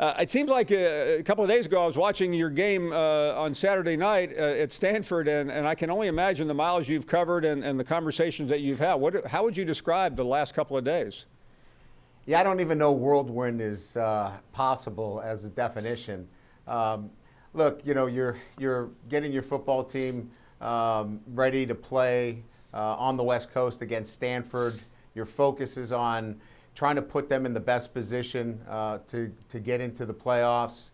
It seems like a couple of days ago I was watching your game on Saturday night at Stanford, and I can only imagine the miles you've covered and the conversations that you've had. How would you describe the last couple of days? Yeah, I don't even know whirlwind is possible as a definition. Look, you know, you're getting your football team ready to play on the West Coast against Stanford. Your focus is on trying to put them in the best position to get into the playoffs.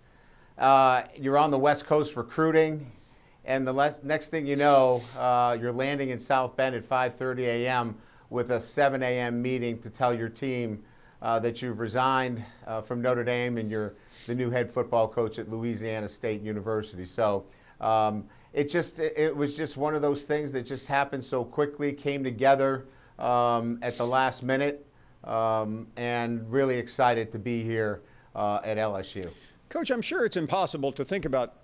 You're on the West Coast recruiting, and the next thing you know, you're landing in South Bend at 5:30 a.m. with a 7 a.m. meeting to tell your team that you've resigned from Notre Dame and you're the new head football coach at Louisiana State University. So it was just one of those things that just happened so quickly, came together at the last minute. And really excited to be here at LSU. Coach, I'm sure it's impossible to think about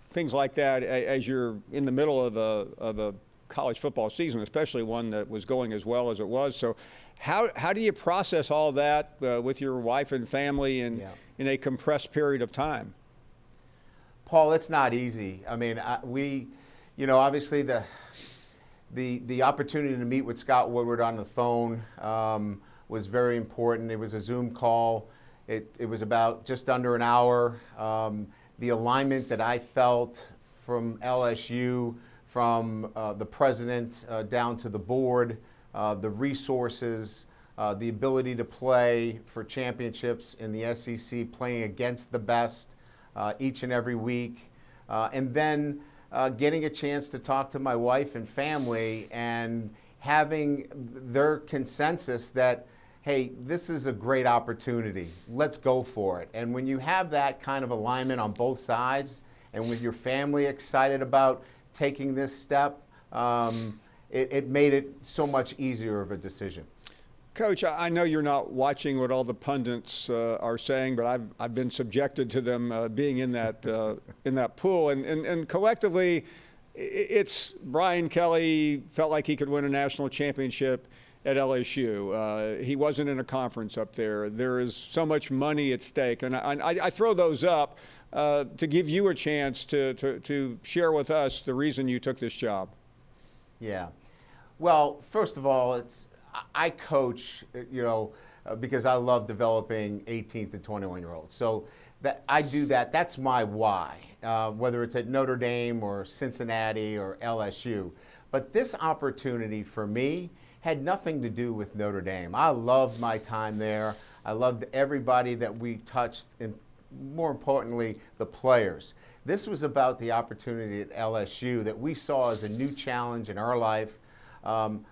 things like that as you're in the middle of a college football season, especially one that was going as well as it was. So how do you process all that with your wife and family in a compressed period of time? Paul, it's not easy. I mean, obviously the opportunity to meet with Scott Woodward on the phone was very important. It was a Zoom call. It was about just under an hour. The alignment that I felt from LSU, from the president down to the board, the resources, the ability to play for championships in the SEC, playing against the best each and every week, and then getting a chance to talk to my wife and family and having their consensus that, hey, this is a great opportunity. Let's go for it. And when you have that kind of alignment on both sides and with your family excited about taking this step, it made it so much easier of a decision. Coach, I know you're not watching what all the pundits are saying, but I've been subjected to them being in that pool, and collectively, it's Brian Kelly felt like he could win a national championship at LSU. He wasn't in a conference up there. There is so much money at stake, and I throw those up to give you a chance to share with us the reason you took this job. Yeah. Well, first of all, I coach, because I love developing 18 to 21-year-olds. So that I do that. That's my why, whether it's at Notre Dame or Cincinnati or LSU. But this opportunity for me had nothing to do with Notre Dame. I loved my time there. I loved everybody that we touched, and more importantly, the players. This was about the opportunity at LSU that we saw as a new challenge in our life.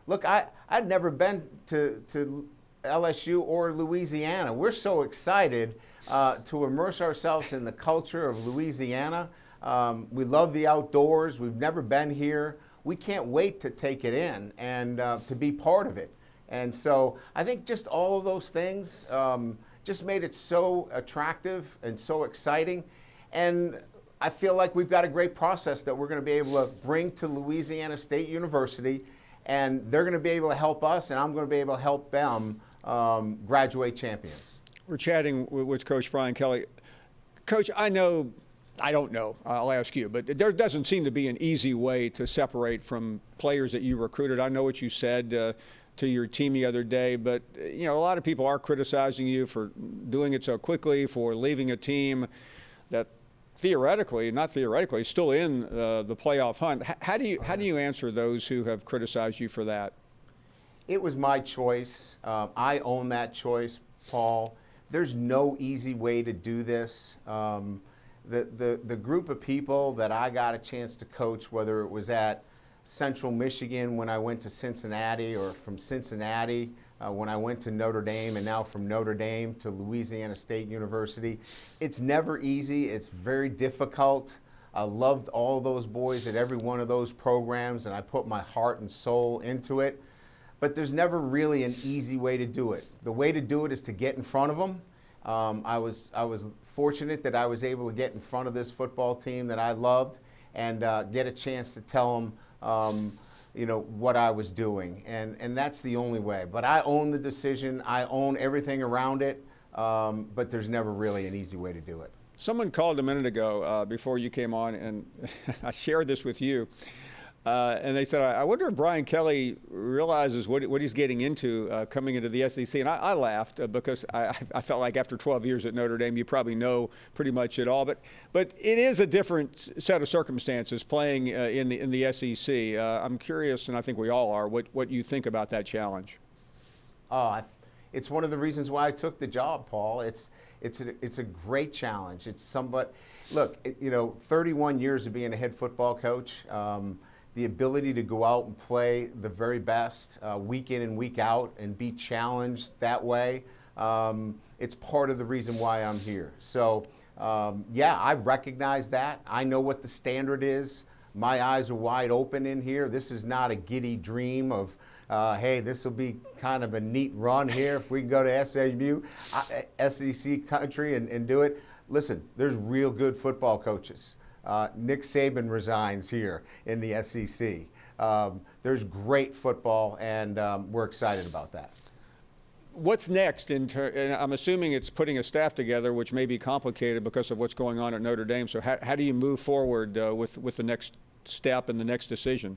Look, I'd never been to LSU or Louisiana. We're so excited to immerse ourselves in the culture of Louisiana. We love the outdoors. We've never been here. We can't wait to take it in and to be part of it. And so I think just all of those things just made it so attractive and so exciting. And I feel like we've got a great process that we're going to be able to bring to Louisiana State University, and they're going to be able to help us, and I'm going to be able to help them graduate champions. We're chatting with Coach Brian Kelly. Coach, I don't know, I'll ask you, but there doesn't seem to be an easy way to separate from players that you recruited. I know what you said to your team the other day, but a lot of people are criticizing you for doing it so quickly, for leaving a team that not theoretically, still in the playoff hunt. How do you answer those who have criticized you for that? It was my choice. I own that choice, Paul. There's no easy way to do this. The group of people that I got a chance to coach, whether it was at Central Michigan when I went to Cincinnati, or from Cincinnati when I went to Notre Dame, and now from Notre Dame to Louisiana State University. It's never easy. It's very difficult. I loved all those boys at every one of those programs, and I put my heart and soul into it. But there's never really an easy way to do it. The way to do it is to get in front of them. I was fortunate that I was able to get in front of this football team that I loved and get a chance to tell them what I was doing. And that's the only way. But I own the decision. I own everything around it. but there's never really an easy way to do it. Someone called a minute ago before you came on, and I shared this with you. And they said, I wonder if Brian Kelly realizes what he's getting into coming into the SEC. And I laughed because I felt like after 12 years at Notre Dame, you probably know pretty much it all. But it is a different set of circumstances playing in the SEC. I'm curious, and I think we all are, what you think about that challenge. It's one of the reasons why I took the job, Paul. It's a great challenge. It's somewhat, look, 31 years of being a head football coach. The ability to go out and play the very best week in and week out and be challenged that way, it's part of the reason why I'm here. So, yeah, I recognize that. I know what the standard is. My eyes are wide open in here. This is not a giddy dream of, hey, this will be kind of a neat run here if we can go to SEC country and do it. Listen, there's real good football coaches. Nick Saban resigns here in the SEC. There's great football, and we're excited about that. What's next? And I'm assuming it's putting a staff together, which may be complicated because of what's going on at Notre Dame. So how do you move forward with the next step and the next decision?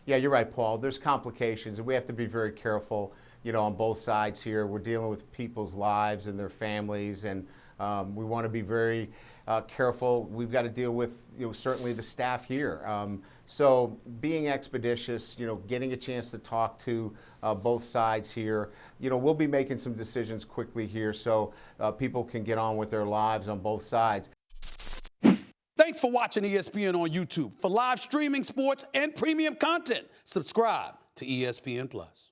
Yeah, you're right, Paul. There's complications, and we have to be very careful, on both sides here. We're dealing with people's lives and their families, and we want to be very careful. We've got to deal with, certainly the staff here. So being expeditious, getting a chance to talk to both sides here. We'll be making some decisions quickly here so people can get on with their lives on both sides. Thanks for watching ESPN on YouTube. For live streaming, sports, and premium content, subscribe to ESPN+.